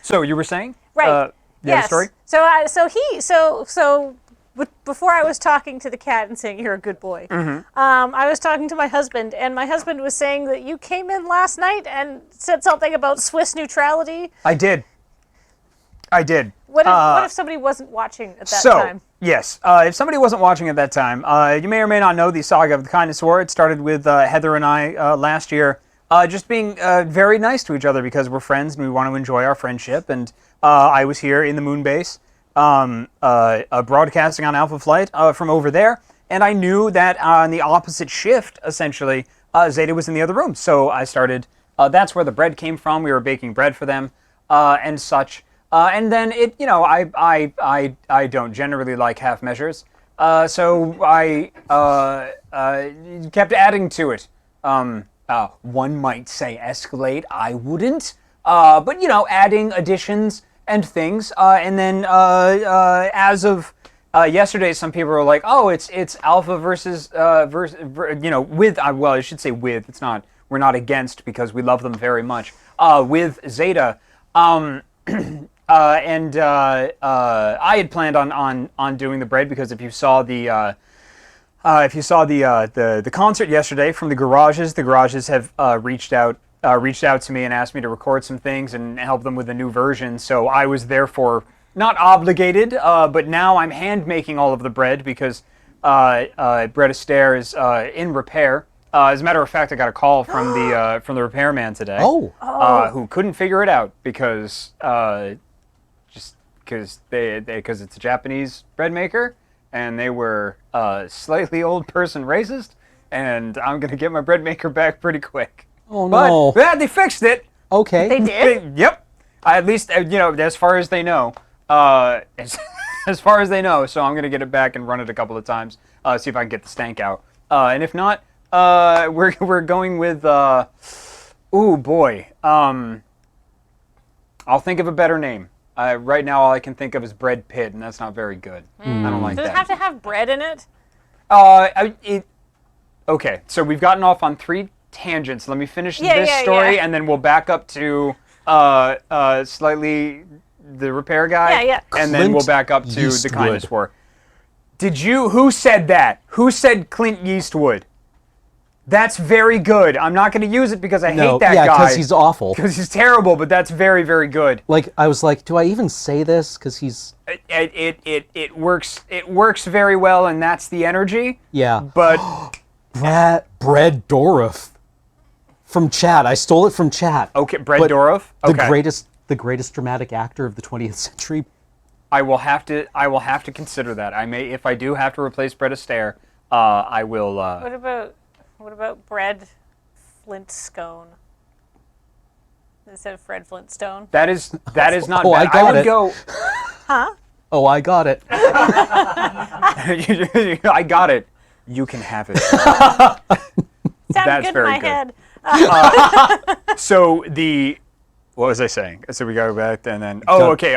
So you were saying? Right. Yeah, the story? Before I was talking to the cat and saying, you're a good boy, I was talking to my husband, and my husband was saying that you came in last night and said something about Swiss neutrality. I did. What if somebody wasn't watching at that time? Yes, if somebody wasn't watching at that time, you may or may not know the saga of the Kindness War. It started with Heather and I last year just being very nice to each other because we're friends and we want to enjoy our friendship. And I was here in the moon base broadcasting on Alpha Flight from over there. And I knew that on the opposite shift, essentially, Zeta was in the other room. So I started, that's where the bread came from. We were baking bread for them and such. And then I don't generally like half measures, so I kept adding to it. One might say escalate. I wouldn't, but adding additions and things. And then as of yesterday, some people were like, "Oh, it's Alpha versus with well, I should say with. It's not. We're not against because we love them very much. With Zeta." I had planned on doing the bread because if you saw the concert yesterday from the garages have reached out to me and asked me to record some things and help them with a new version. So I was therefore not obligated, but now I'm hand making all of the bread because Bread Astaire is in repair. As a matter of fact, I got a call from the repairman today. Who couldn't figure it out because because it's a Japanese bread maker and they were slightly old person racist, and I'm gonna get my bread maker back pretty quick. Oh no! But they fixed it. Okay. They did. Yep. At least as far as they know. As far as they know. So I'm gonna get it back and run it a couple of times. See if I can get the stank out. And if not. We're going with ooh boy. I'll think of a better name. Right now, all I can think of is Bread Pit, and that's not very good. I don't like that. Does it have to have bread in it? Okay, so we've gotten off on 3 tangents. Let me finish this story, and then we'll back up to slightly the repair guy. Yeah. And then we'll back up to the Kindness War. Who said that? Who said Clint Eastwood? That's very good. I'm not going to use it because I hate that guy. Yeah, because he's awful. Because he's terrible, but that's very, very good. Like, I was like, do I even say this? Because he's... It works very well, and that's the energy. Yeah. But... Bread Dorff. From chat. I stole it from chat. Okay, Bread Dorff? Okay. The greatest dramatic actor of the 20th century. I will have to consider that. I may, if I do have to replace Bread Astaire, I will... What about Bread Flintstone? Instead of Fred Flintstone? That is not bad. I would go... Huh? Oh, I got it. I got it. You can have it. Sounded good in my head. So the... What was I saying? So we go back and then... Oh, okay.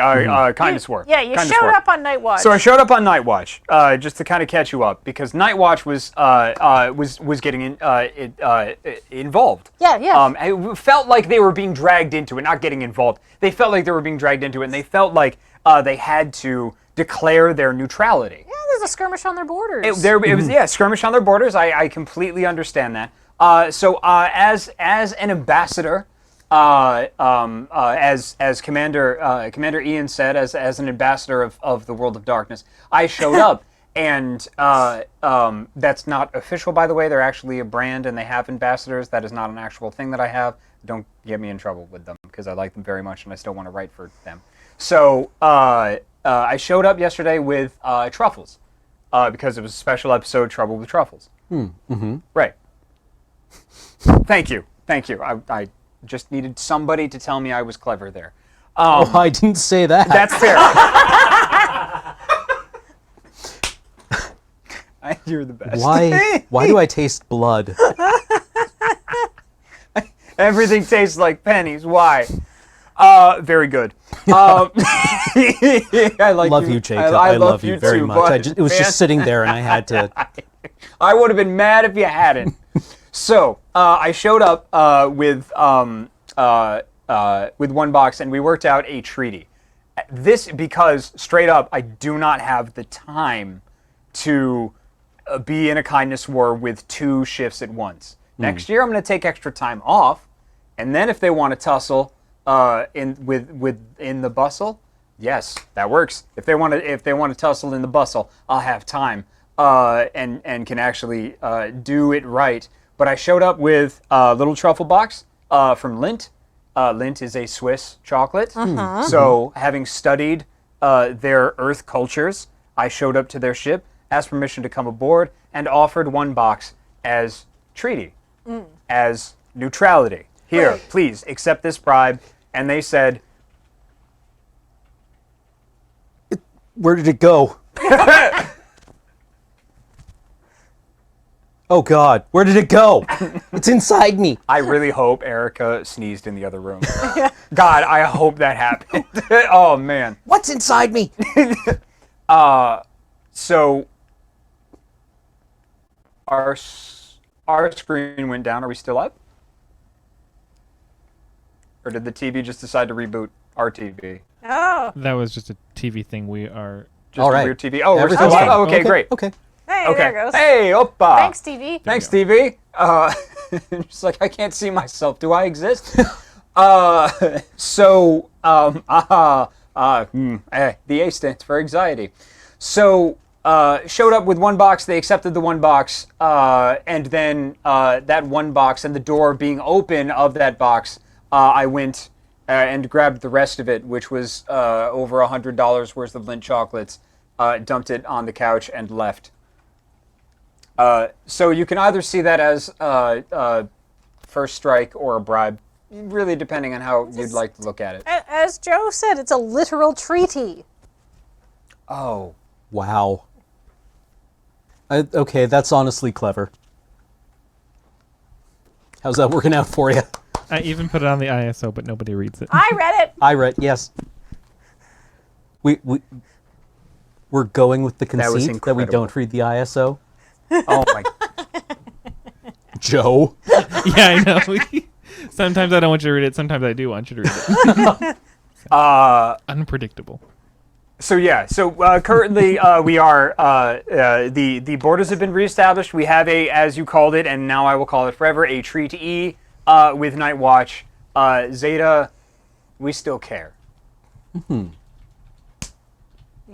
Kindness War. Yeah, you showed up on Night Watch. So I showed up on Night Watch just to kind of catch you up because Night Watch was getting involved. Yeah. It felt like they were being dragged into it, not getting involved. They felt like they were being dragged into it, and they felt like they had to declare their neutrality. Yeah, there's a skirmish on their borders. It was skirmish on their borders. I completely understand that. So as an ambassador. As Commander Ian said, as an ambassador of the world of darkness, I showed up, and that's not official, by the way. They're actually a brand, and they have ambassadors. That is not an actual thing that I have. Don't get me in trouble with them, because I like them very much, and I still want to write for them. So I showed up yesterday with truffles, because it was a special episode, Trouble with Truffles. Right. Thank you. I just needed somebody to tell me I was clever there. I didn't say that. That's fair. You're the best. Why do I taste blood? Everything tastes like pennies. Why? Very good. I love you, Jacob. I love you very much. It was just sitting there, and I had to... I would have been mad if you hadn't. So, I showed up with with one box, and we worked out a treaty. This because straight up, I do not have the time to be in a kindness war with 2 shifts at once. Next year, I'm going to take extra time off, and then if they want to tussle in the bustle, yes, that works. If they want to tussle in the bustle, I'll have time and can actually do it right. But I showed up with a little truffle box from Lindt. Lindt is a Swiss chocolate. So having studied their Earth cultures, I showed up to their ship, asked permission to come aboard, and offered one box as treaty, as neutrality. Here, please accept this bribe. And they said, Where did it go? Oh God, where did it go? It's inside me. I really hope Erica sneezed in the other room. God, I hope that happened. Oh, man. What's inside me? So, our screen went down. Are we still up? Or did the TV just decide to reboot our TV? Oh. That was just a TV thing. We are. Just a weird TV. Oh, we're still Everything's live? fine. Oh, okay, great. Okay. Hey, Okay. there it goes. Hey, oppa. Thanks, TV. Thanks, TV. Just like, I can't see myself. Do I exist? The A stands for anxiety. So, showed up with one box. They accepted the one box. And then that one box and the door being open of that box, I went and grabbed the rest of it, which was over $100 worth of Lindt chocolates, dumped it on the couch, and left. So you can either see that as first strike or a bribe, really depending on how you'd like to look at it. As Joe said, it's a literal treaty. Oh. Wow. Okay, that's honestly clever. How's that working out for you? I even put it on the ISO, but nobody reads it. I read it. I read, yes. We're going with the That was conceit that we incredible. don't read the ISO. Oh my. Joe. Yeah, I know. Sometimes I don't want you to read it. Sometimes I do want you to read it. Unpredictable. So yeah. So currently we are the borders have been reestablished. We have a, as you called it, and now I will call it forever, a treaty with Night Watch. Zeta, we still care. You've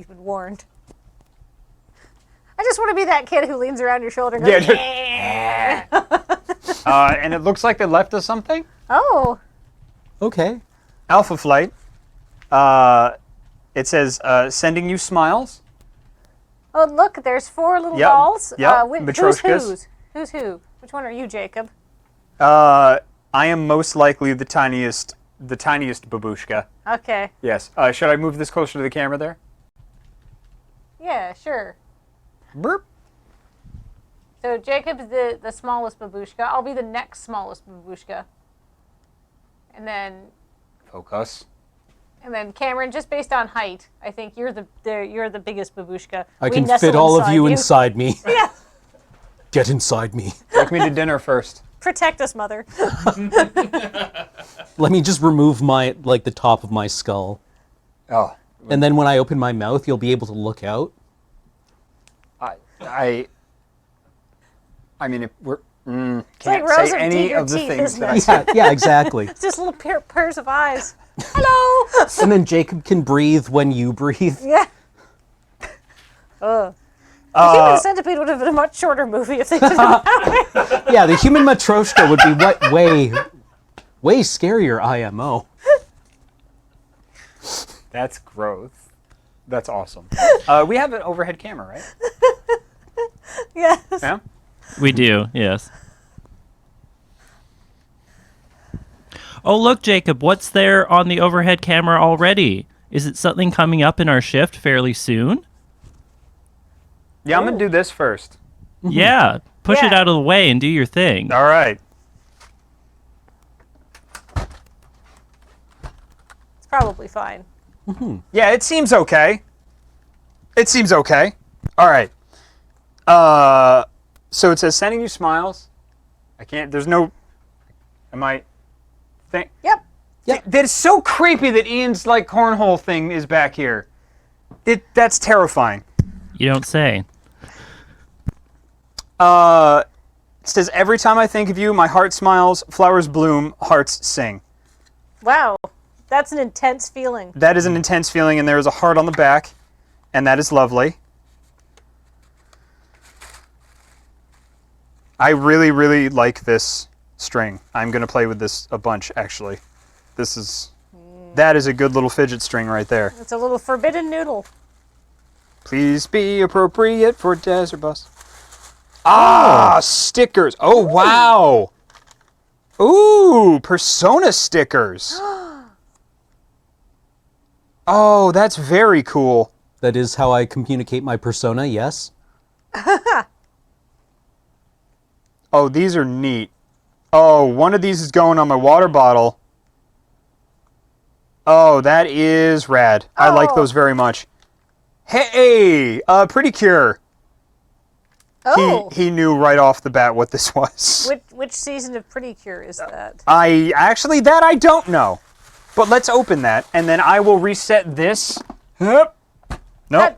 been warned. I just want to be that kid who leans around your shoulder and goes, Yeah, and it looks like they left us something. oh. Okay. Alpha Flight. It says sending you smiles. Oh, look, there's 4 little Yep. dolls. Yep. Who's Matryoshkas. who's who? Which one are you, Jacob? I am most likely the tiniest babushka. Okay. Yes. Should I move this closer to the camera there? Yeah, sure. Burp. So Jacob's the smallest babushka. I'll be the next smallest babushka. And then Focus. Cameron, just based on height, I think you're the biggest babushka. I We can nestle fit all of you inside inside me. Yeah. Get inside me. Take me to dinner first. Protect us, mother. Let me just remove the top of my skull. Oh. And then when I open my mouth, you'll be able to look out. I mean, if we're like can't rows say of any deer of the teeth, things isn't that I it? said. Yeah, exactly. It's just little pairs of eyes. Hello. And then Jacob can breathe when you breathe. Yeah. The Human Centipede would have been a much shorter movie if they did it that way. Yeah, the human Matryoshka would be way scarier IMO. That's growth. That's awesome. We have an overhead camera, right? Yes. Yeah. We do, yes. Oh, look, Jacob, what's there on the overhead camera already? Is it something coming up in our shift fairly soon? Yeah, I'm gonna do this first. Yeah, push it Yeah. out of the way and do your thing. All right. It's probably fine. Yeah, it seems okay. It seems okay. All right. So it says sending you smiles. I can't. There's no. Am I? Yep. Yeah. That is so creepy that Ian's like cornhole thing is back here. That's terrifying. You don't say. It says, every time I think of you, my heart smiles, flowers bloom, hearts sing. Wow. That's an intense feeling. That is an intense feeling, and there is a heart on the back, and that is lovely. I really, really like this string. I'm going to play with this a bunch, actually. That is a good little fidget string right there. It's a little forbidden noodle. Please be appropriate for Desert Bus. Ah, stickers. Oh, wow. Ooh, Persona stickers. Oh, that's very cool. That is how I communicate my persona, yes. Oh, these are neat. Oh, one of these is going on my water bottle. Oh, that is rad. I like those very much. Hey, Pretty Cure. Oh. He knew right off the bat what this was. Which season of Pretty Cure is that? That I don't know. But let's open that, and then I will reset this. Nope,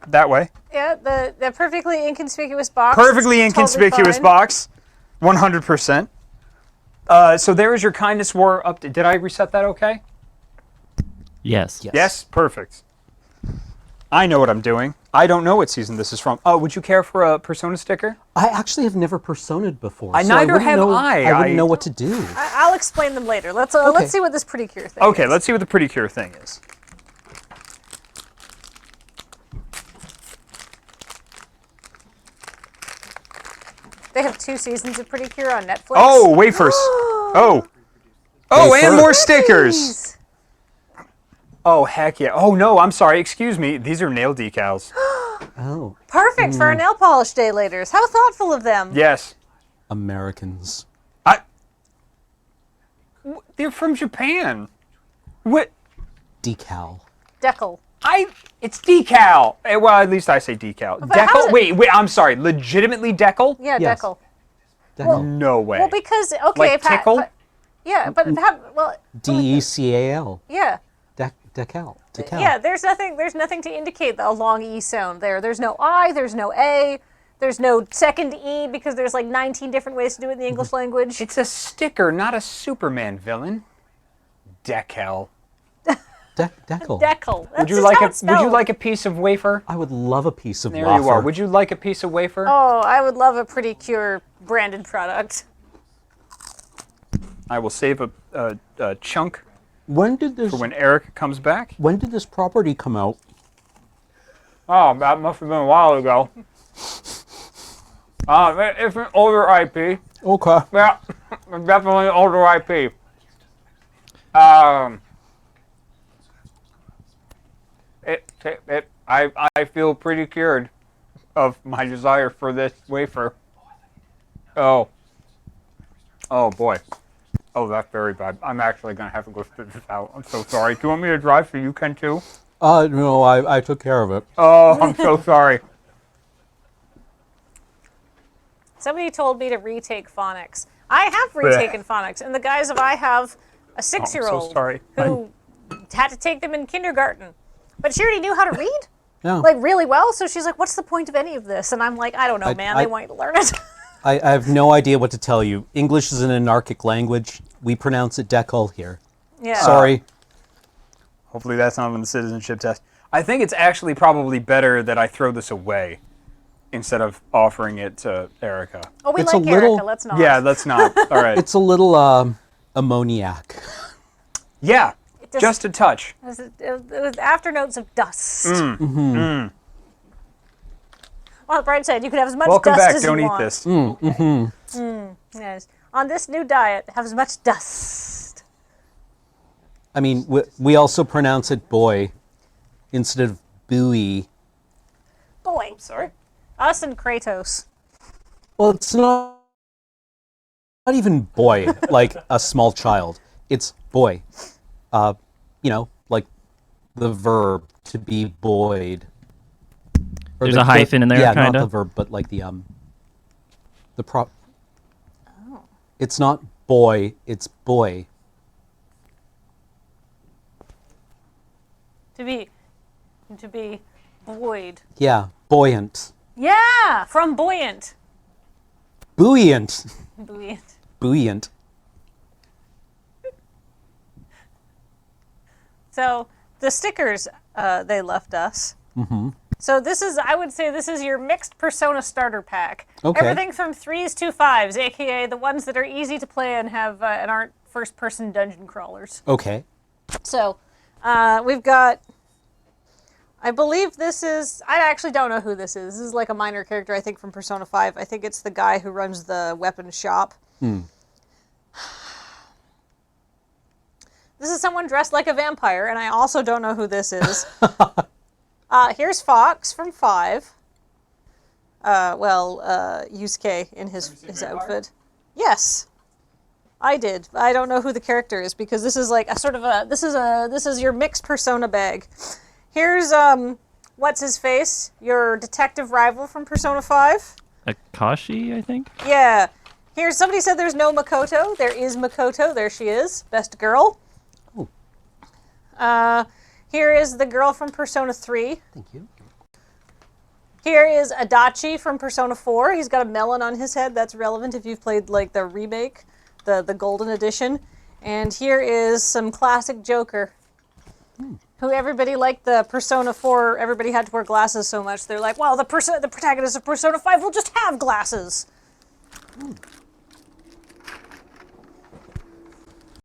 that way. Yeah, the perfectly inconspicuous box. Perfectly It's totally inconspicuous fine. box. 100%. So there is your Kindness War update. Did I reset that okay? Yes. Yes? Perfect. I know what I'm doing. I don't know what season this is from. Oh, would you care for a Persona sticker? I actually have never personaed before. Neither wouldn't have know, I. I wouldn't know what to do. I'll explain them later. Let's see what this Pretty Cure thing Okay, is. let's see what the Pretty Cure thing is. They have 2 seasons of Pretty Cure on Netflix. Oh, wafers. Oh, Wafer. and more stickers. Oh, heck yeah. Oh, no, I'm sorry. Excuse me. These are nail decals. Oh, Perfect for our nail polish day laters. How thoughtful of them. Yes. Americans. They're from Japan. What? Decal. Decal. It's decal. Well, at least I say decal. But how's Decal? it- Wait, I'm sorry. Legitimately decal? Yeah, Yes. Decal. Decal. No way. Well, because okay, Like tickle? but well, D-E-C-A-L. yeah. Decal. Decal. Yeah, there's nothing to indicate a long E sound there. There's no I, there's no A, there's no second E because there's like 19 different ways to do it in the English language. It's a sticker, not a Superman villain. Decal. Decal. Decal. That's Would you just like how a it's Would you spelled. like a piece of wafer? I would love a piece of There wafer. you are. Would you like a piece of wafer? Oh, I would love a Pretty Cure branded product. I will save a chunk When did this? for when Eric comes back. When did this property come out? Oh, that must have been a while ago. It's an older IP. Okay. Yeah, definitely an older IP. I feel pretty cured of my desire for this wafer. Oh boy. Oh, that's very bad. I'm actually gonna have to go spit this out. I'm so sorry. Do you want me to drive so you can too? No, I took care of it. Oh, I'm so sorry. Somebody told me to retake phonics. I have retaken phonics, and the guys of I have a 6-year-old sorry. who had to take them in kindergarten, but she already knew how to read, Yeah. like really well. So she's like, "What's the point of any of this?" And I'm like, "I don't know, man. They want you to learn it." I have no idea what to tell you. English is an anarchic language. We pronounce it decal here. Yeah. Sorry. Hopefully that's not on the citizenship test. I think it's actually probably better that I throw this away instead of offering it to Erica. Oh, we It's like a little- Erica. Let's not. Yeah, let's not. All right. It's a little ammoniac. Yeah, just- just a touch. It was afternotes of dust. On the bright side, you can have as much Welcome dust back. as Don't you eat want. this. Yes. On this new diet, have as much dust. I mean, we also pronounce it boy instead of buoy. Boy. Sorry. Us and Kratos. Well, it's not even boy, like a small child. It's boy. Like the verb to be buoyed. Or There's a hyphen in there, Yeah, kinda? not the verb, but like the prop. Oh. It's not boy, it's boy. To be buoyed. Yeah, buoyant. Yeah, from buoyant. Buoyant. Buoyant. Buoyant. So the stickers they left us. Mm-hmm. So I would say this is your mixed Persona starter pack. Okay. Everything from 3s to 5s, aka the ones that are easy to play and have and aren't first-person dungeon crawlers. Okay. So we've got. I believe this is. I actually don't know who this is. This is like a minor character, I think, from Persona 5. I think it's the guy who runs the weapon shop. This is someone dressed like a vampire, and I also don't know who this is. Here's Fox from 5. Yusuke in his outfit. Yes, I did. I don't know who the character is because this is like a sort of a. This is your mixed Persona bag. Here's what's his face? Your detective rival from Persona 5. Akashi, I think. Yeah. Here's somebody said there's no Makoto. There is Makoto. There she is. Best girl. Ooh. Here is the girl from Persona 3. Thank you. Here is Adachi from Persona 4. He's got a melon on his head. That's relevant if you've played like the remake, the golden edition. And here is some classic Joker. Who everybody liked the Persona 4, everybody had to wear glasses so much. They're like, well, the protagonist of Persona 5 will just have glasses.